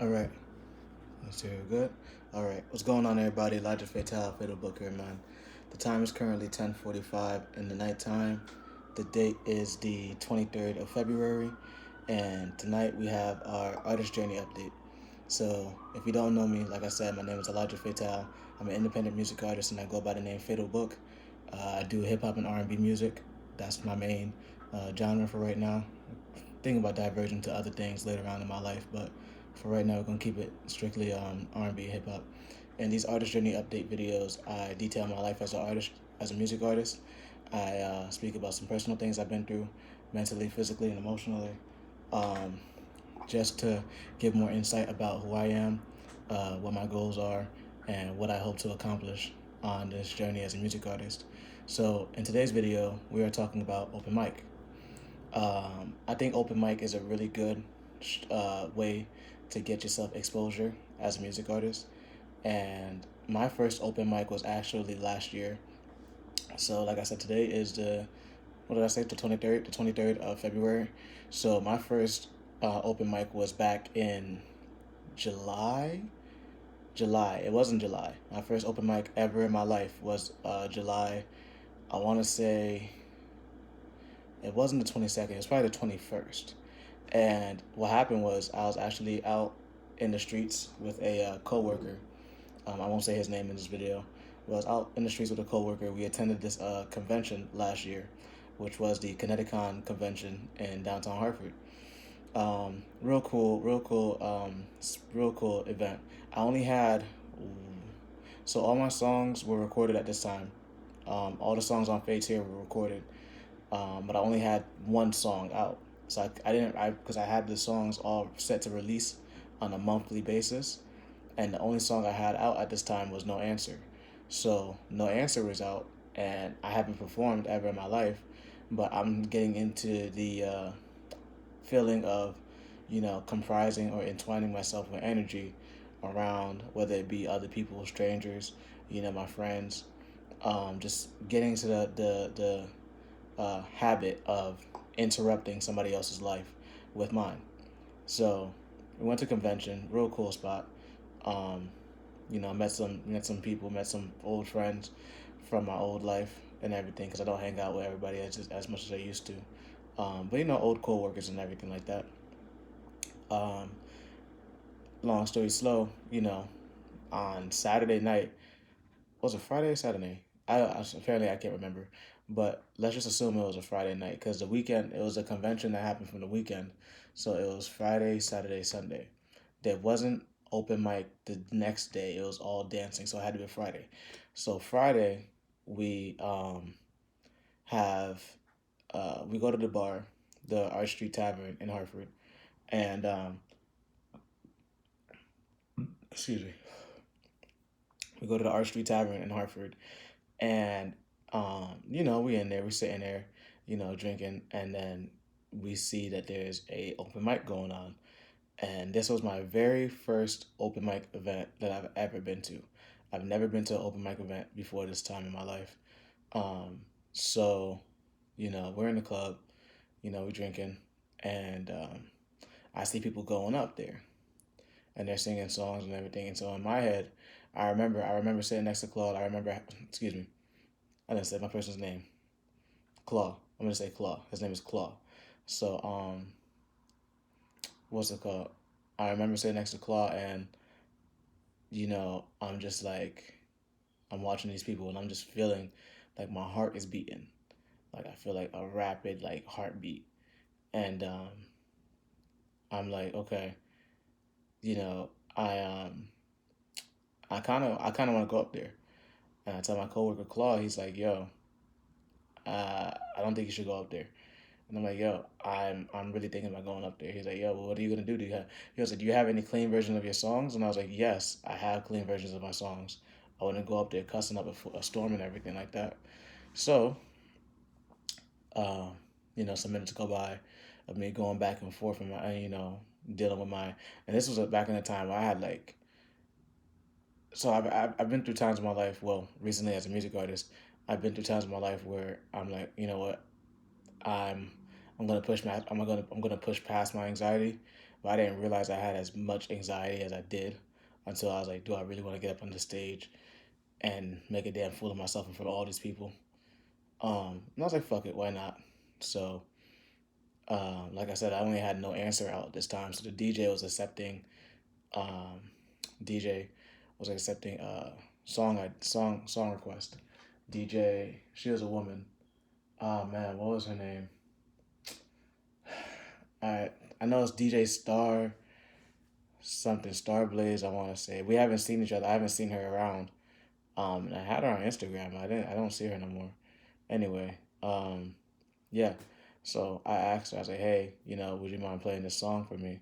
All right. Let's hear it. Good. All right. What's going on, everybody? Elijah Fatal, Fatal Booker, man. The time is currently 10:45 in the nighttime. The date is the 23rd of February, and tonight we have our artist journey update. So, if you don't know me, like I said, my name is Elijah Fatal. I'm an independent music artist, and I go by the name Fatal Book. I do hip hop and R&B music. That's my main genre for right now. Thinking about diverging to other things later on in my life, but for right now, we're gonna keep it strictly R&B hip hop. In these artist journey update videos, I detail my life as an artist, as a music artist. I speak about some personal things I've been through, mentally, physically, and emotionally, um, just to give more insight about who I am, what my goals are, and what I hope to accomplish on this journey as a music artist. So, in today's video, we are talking about open mic. I think open mic is a really good way to get yourself exposure as a music artist. And my first open mic was actually last year. So, like I said, today is what did I say? The 23rd, of February. So, my first open mic was back in July. July. It wasn't July. My first open mic ever in my life was July. I want to say it wasn't the 22nd. It was probably the 21st. And what happened was I was actually out in the streets with a coworker. I won't say his name in this video. I was out in the streets with a coworker. We attended this convention last year, which was the Connecticut convention in downtown Hartford. Real cool event. I only had so all my songs were recorded at this time. All the songs on Fates here were recorded, but I only had one song out. So I didn't because I had the songs all set to release on a monthly basis, and the only song I had out at this time was No Answer. So No Answer was out, and I haven't performed ever in my life, but I'm getting into the feeling of, comprising or entwining myself with energy around whether it be other people, strangers, my friends, just getting to the habit of interrupting somebody else's life with mine. So we went to convention, real cool spot. Um, met some people, met some old friends from my old life and everything because I don't hang out with everybody as much as I used to. But old coworkers and everything like that. Um, Long story slow, on Saturday night, was it Friday or Saturday? Apparently I can't remember, but let's just assume it was a Friday night because the weekend it was a convention that happened from the weekend, so it was Friday, Saturday, Sunday. There wasn't open mic the next day. It was all dancing, so it had to be Friday. So Friday, we have we go to the bar, the Arch Street Tavern in Hartford, and excuse me, we go to the Arch Street Tavern in Hartford, and we in there, we sitting there, drinking, and then we see that there's a open mic going on, and this was my very first open mic event that I've ever been to. I've never been to an open mic event before this time in my life. So, we're in the club, we're drinking, and I see people going up there, and they're singing songs and everything. And so in my head, I remember sitting next to Claude. Excuse me, I didn't say my person's name. Claw. I'm gonna say Claw. His name is Claw. So what's it called? I remember sitting next to Claw, and I'm just like, I'm watching these people, and I'm just feeling like my heart is beating. Like I feel like a rapid like heartbeat, and I'm like, okay, you know, I um, I kind of want to go up there, and I tell my coworker Claw, he's like, yo, I don't think you should go up there. And I'm like, yo, I'm really thinking about going up there. He's like, yo, well, what are you gonna do? He was like, do you have any clean versions of your songs? And I was like, yes, I have clean versions of my songs. I wouldn't go up there cussing up a storm and everything like that. So, uh, some minutes go by of me going back and forth and dealing with my, and this was back in the time where I had like, so I've been through times in my life. Well, recently as a music artist, I've been through times in my life where I'm like, you know what, I'm I'm gonna push past my anxiety. but I didn't realize I had as much anxiety as I did until I was like, do I really want to get up on the stage and make a damn fool of myself in front of all these people? And I was like, fuck it, why not? So, like I said, I only had No Answer out this time, so the DJ was accepting. Um, DJ was accepting song request. DJ, she was a woman. Oh man, what was her name? I I know it's DJ Star something Starblaze. I want to say we haven't seen each other. I haven't seen her around. And I had her on Instagram. I don't see her no more. Anyway, yeah. So I asked her. I was like, hey, would you mind playing this song for me?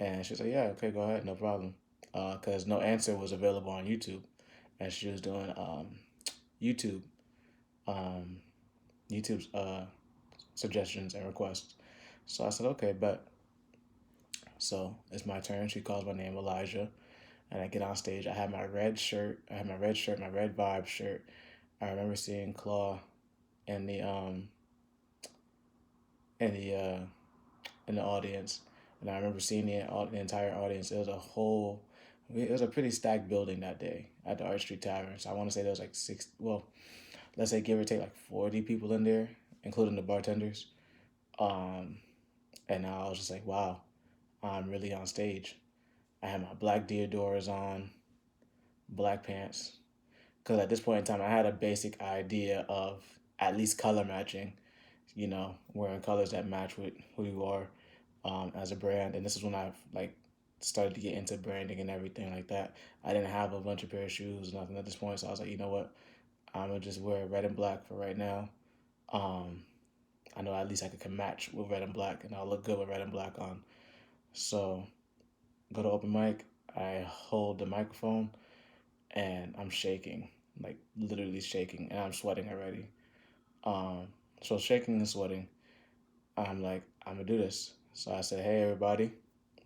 And she was like, yeah, okay, go ahead, no problem. Cause No Answer was available on YouTube, and she was doing YouTube, um, YouTube's suggestions and requests. So I said, okay, but so it's my turn. She calls my name Elijah, and I get on stage. I had my red shirt. I had my red shirt, my red vibe shirt. I remember seeing Claw in the in the uh, in the audience, and I remember seeing the entire audience. It was a pretty stacked building that day at the Arch Street Tavern. So I want to say there was like six. Well, let's say give or take like 40 people in there, including the bartenders. Um, and I was just like, wow, I'm really on stage. I had my black Deodoras on, black pants, because at this point in time, I had a basic idea of at least color matching, wearing colors that match with who you are as a brand. And this is when I like started to get into branding and everything like that. I didn't have a bunch of pair of shoes, nothing at this point. So I was like, you know what? I'm gonna just wear red and black for right now. Um, I know at least I can match with red and black, and I'll look good with red and black on. So go to open mic. I hold the microphone, and I'm shaking, like literally shaking, and I'm sweating already. Um, so shaking and sweating, I'm like, I'm gonna do this. So I said, hey everybody,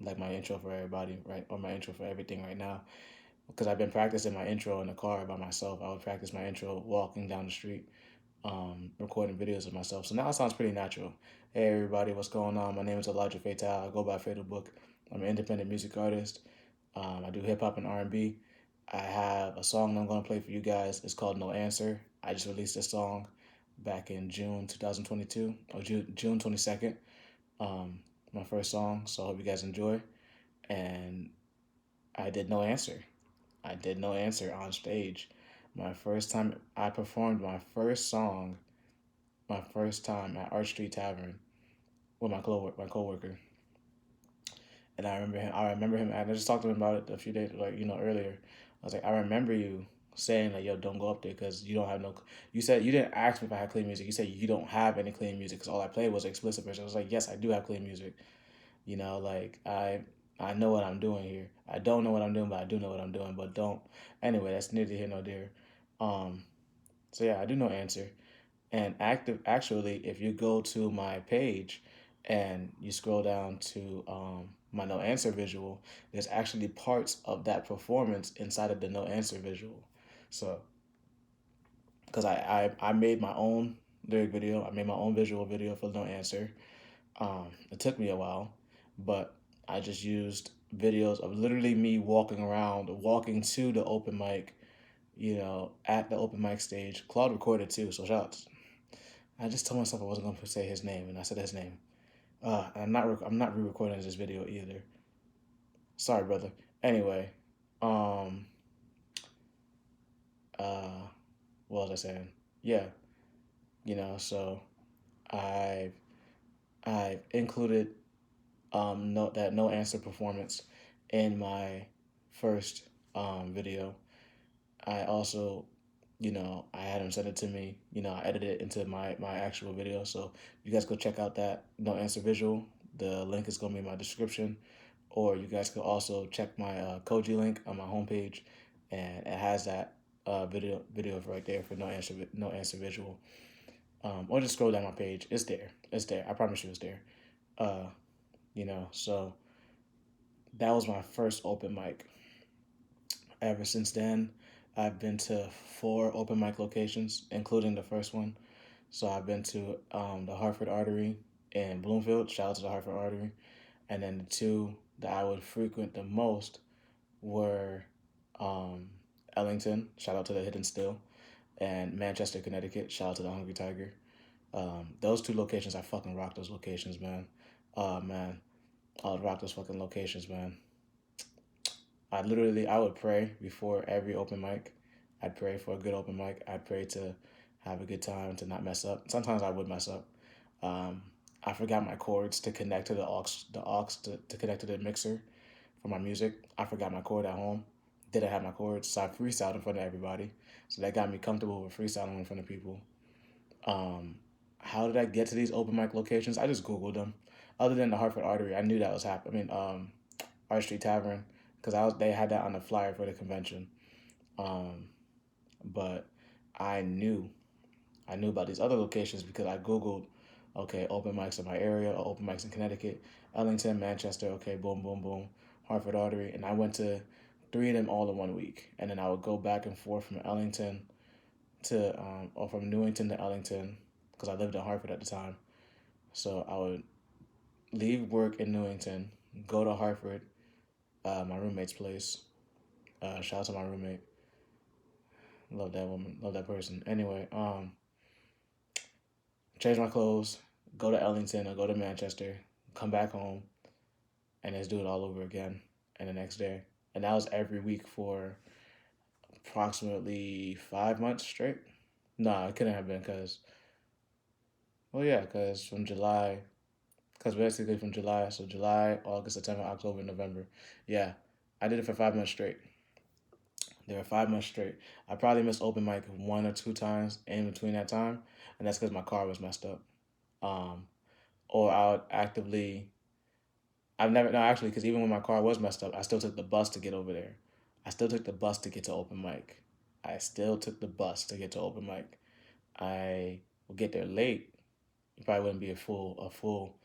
like my intro for everybody, right? Or my intro for everything right now. Because I've been practicing my intro in the car by myself. I would practice my intro walking down the street, recording videos of myself. So now it sounds pretty natural. Hey everybody, what's going on? My name is Elijah Fatal. I go by Fatal Book. I'm an independent music artist. I do hip hop and R&B. I have a song I'm gonna play for you guys. It's called No Answer. I just released this song back in June 2022 or June 22nd. Um, my first song. So I hope you guys enjoy. And I did No Answer. I did No Answer on stage. My first time I performed my first song, my first time at Arch Street Tavern with my coworker. And I remember him. And I just talked to him about it a few days, like earlier. I was like, I remember you saying like, "Yo, don't go up there because you don't have no." You said you didn't ask me if I had clean music. You said you don't have any clean music because all I played was explicit version. I was like, yes, I do have clean music. Like I know what I'm doing here. I don't know what I'm doing, but I do know what I'm doing. But don't. Anyway, that's neither here nor there. Um. So yeah, I do No Answer. And actually, if you go to my page and you scroll down to my No Answer visual, there's actually parts of that performance inside of the No Answer visual. So, because I made my own lyric video, I made my own visual video for No Answer. It took me a while, but I just used videos of literally me walking around, walking to the open mic, at the open mic stage. Claude recorded too, so shouts. I just told myself I wasn't going to say his name, and I said his name. I'm not re-recording this video either. Sorry, brother. Anyway, um, uh, what was I saying? Yeah, So I I included No Answer performance in my first video. I also, I had him send it to me. I edited it into my actual video. So you guys go check out that No Answer visual. The link is going to be in my description. Or you guys could also check my Koji link on my homepage, and it has that video right there for No Answer visual. Or just scroll down my page. It's there. It's there. I promise you, it's there. Uh, so that was my first open mic. Ever since then, I've been to 4 open mic locations, including the first one. So I've been to the Hartford Artery in Bloomfield. Shout out to the Hartford Artery. and then the two that I would frequent the most were um, Ellington, shout out to the Hidden Still, and Manchester, Connecticut, shout out to the Hungry Tiger. Those two locations, I fucking rock those locations, man. Man, I would rock those fucking locations, man. I would pray before every open mic. I'd pray for a good open mic. I'd pray to have a good time, to not mess up. Sometimes I would mess up. Um, I forgot my cords to connect to the aux to connect to the mixer for my music. I forgot my cord at home. Didn't have my cords, so I freestyled in front of everybody. So that got me comfortable with freestyling in front of people. Um, how did I get to these open mic locations? I just Googled them. Other than the Hartford Artery, I knew that was happening. Art Street Tavern, because they had that on the flyer for the convention. Um, but I knew I knew about these other locations because I Googled, okay, open mics in my area, or open mics in Connecticut, Ellington, Manchester, okay, boom, boom, boom, Hartford Artery. And I went to three of them all in 1 week. And then I would go back and forth from Ellington or from Newington to Ellington, because I lived in Hartford at the time. So I would leave work in Newington, go to Hartford, my roommate's place. Shout out to my roommate. Love that woman. Love that person. Anyway, change my clothes, go to Ellington or go to Manchester, come back home, and just do it all over again. And the next day, and that was every week for approximately 5 months straight. Nah, it couldn't have been because, well, yeah, because from July, because basically from July, so July, August, September, October, November. Yeah, I did it for 5 months straight. There were 5 months straight. I probably missed open mic one or two times in between that time, and that's because my car was messed up. Um, or I would actively. I've never no actually because even when my car was messed up, I still took the bus to get over there. I still took the bus to get to open mic. I still took the bus to get to open mic. I would get there late. It probably wouldn't be a full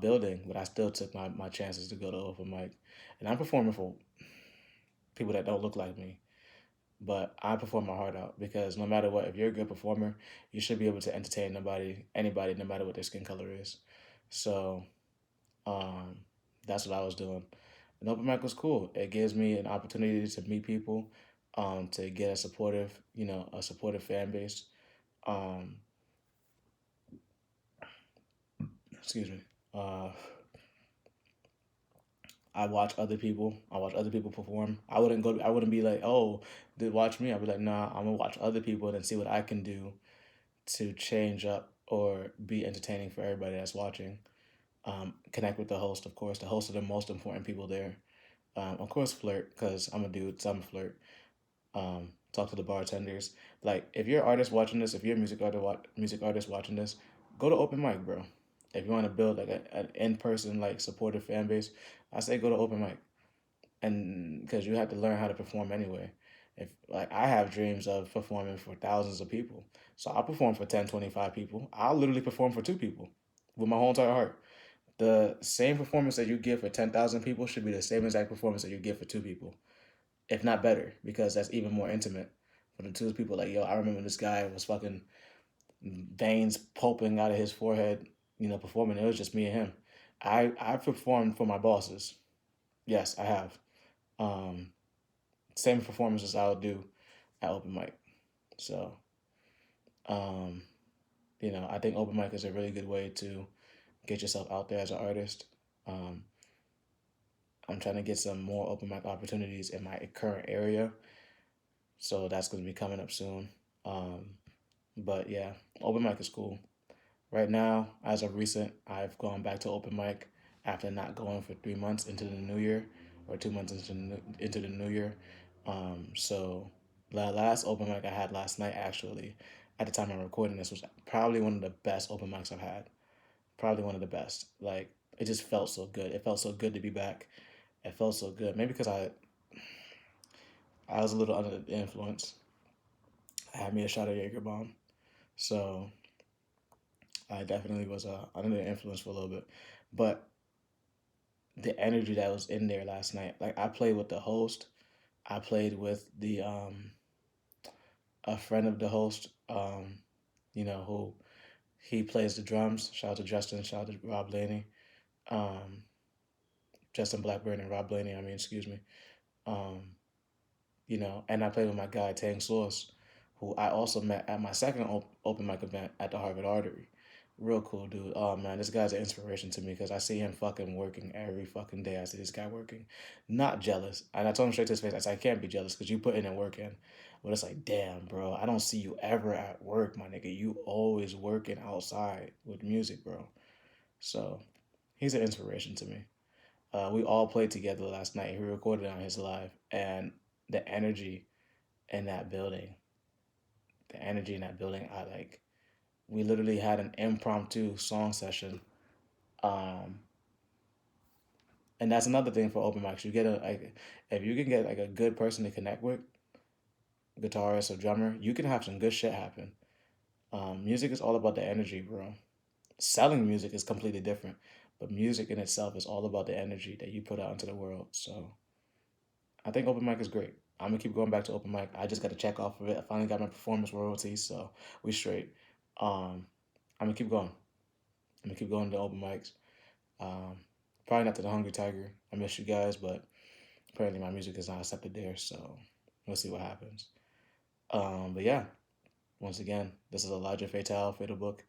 building, but I still took my chances to go to open mic. And I'm performing for people that don't look like me. But I perform my heart out because no matter what, if you're a good performer, you should be able to entertain anybody, no matter what their skin color is. So um, that's what I was doing. And open mic was cool. It gives me an opportunity to meet people, to get a supportive fan base. Um, excuse me. Uh, I watch other people. I watch other people perform. I wouldn't go. I wouldn't be like, oh, did watch me. I'd be like, nah. I'm gonna watch other people and see what I can do to change up or be entertaining for everybody that's watching. Connect with the host, of course. The host are the most important people there. Of course, flirt because I'm a dude, so I'm a flirt. Talk to the bartenders. Like, if you're an artist watching this, if you're a music artist watching this, go to open mic, bro. If you want to build like an in person like supportive fan base, I say go to open mic, and because you have to learn how to perform anyway. If like I have dreams of performing for thousands of people, so I'll perform for 10, 25 people. I'll literally perform for two people with my whole entire heart. The same performance that you give for 10,000 people should be the same exact performance that you give for two people, if not better, because that's even more intimate. For the two people, like, yo, I remember this guy was fucking veins pulping out of his forehead, performing. It was just me and him. I performed for my bosses. Yes, I have. Um, Same performances I would do at open mic. So, um, I think open mic is a really good way to get yourself out there as an artist. Um, I'm trying to get some more open mic opportunities in my current area, so that's going to be coming up soon. Um, but yeah, open mic is cool. Right now, as of recent, I've gone back to open mic after not going for 3 months into the new year, or 2 months into the new year. So the last open mic I had last night, actually, at the time I'm recording this, was probably one of the best open mics I've had. Probably one of the best. Like, it just felt so good. It felt so good to be back. It felt so good. Maybe because I was a little under the influence. I had me a shot of Jaeger bomb, so I definitely was under the influence for a little bit. But the energy that was in there last night, like I played with the host, I played with the a friend of the host, who he plays the drums. Shout out to Justin. Shout out to Rob Laney. Um, Justin Blackburn and Rob Blaney. I mean, excuse me. Um, and I played with my guy Tang Source, who I also met at my second open mic event at the Harvard Artery. Real cool dude. Oh man, this guy's an inspiration to me because I see him fucking working every fucking day. I see this guy working. Not jealous. And I told him straight to his face, I said, I can't be jealous because you put in and work in. But it's like, damn, bro, I don't see you ever at work, my nigga. You always working outside with music, bro. So he's an inspiration to me. We all played together last night. He recorded on his live, and the energy in that building, I like. We literally had an impromptu song session, um, and that's another thing for open mics. You get a like, if you can get like a good person to connect with, guitarist or drummer, you can have some good shit happen. Music is all about the energy, bro. Selling music is completely different, but music in itself is all about the energy that you put out into the world. So I think open mic is great. I'm gonna keep going back to open mic. I just got to check off of it. I finally got my performance royalties, so we straight. I'm gonna keep going. I'm gonna keep going to open mics. Um, Probably not to the Hungry Tiger. I miss you guys, but apparently my music is not accepted there, so we'll see what happens. But yeah, once again, this is Elijah Fatal Fatal Book.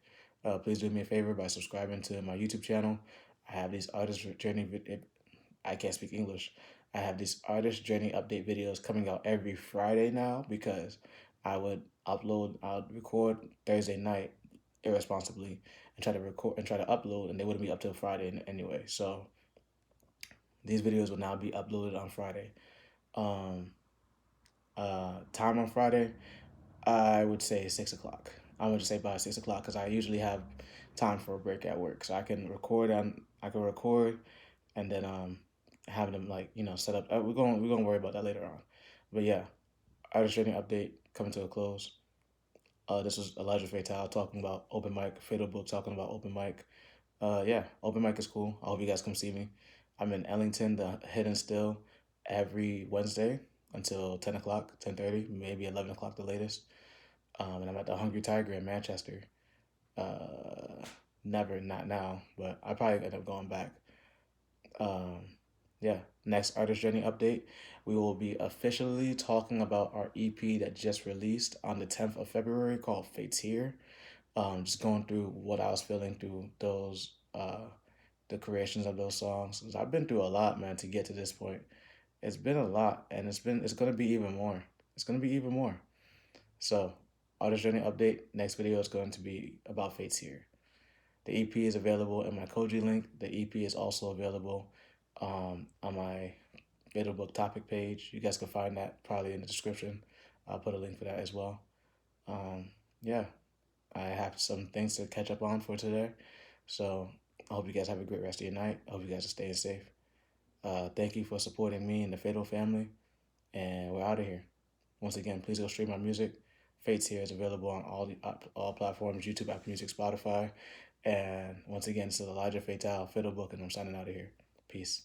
Please do me a favor by subscribing to my YouTube channel. I have these artist journey. I can't speak English. I have these artist journey update videos coming out every Friday now because I would record Thursday night irresponsibly and try to upload, and they wouldn't be up till Friday anyway. So these videos will now be uploaded on Friday. Um, Time on Friday, I would say 6 o'clock. I would just say by 6 o'clock because I usually have time for a break at work, so I can record and then having them like set up. We're gonna worry about that later on, but yeah, artist training update coming to a close. This was Elijah Fatal talking about open mic. Fatal Book talking about open mic. Yeah, open mic is cool. I hope you guys come see me. I'm in Ellington, the Hidden Still, every Wednesday until 10 o'clock, 10:30, maybe 11 o'clock the latest. And I'm at the Hungry Tiger in Manchester. Uh, Never, not now, but I probably end up going back. Um, yeah, next artist journey update. We will be officially talking about our EP that just released on the 10th of February called Fate's Here. Just going through what I was feeling through the creations of those songs. 'Cause I've been through a lot, man, to get to this point. It's been a lot, and it's gonna be even more. It's gonna be even more. So, artist journey update. Next video is going to be about Fate's Here. The EP is available in my Koji link. The EP is also available on my Fatal Book topic page. You guys can find that probably in the description. I'll put a link for that as well. Um, yeah, I have some things to catch up on for today. So I hope you guys have a great rest of your night. I hope you guys are staying safe. Thank you for supporting me and the Fatal family. And we're out of here. Once again, please go stream my music. Fate's Here is available on all platforms: YouTube, Apple Music, Spotify. And once again, this is Elijah Fatal, Fiddle Book, and I'm signing out of here. Peace.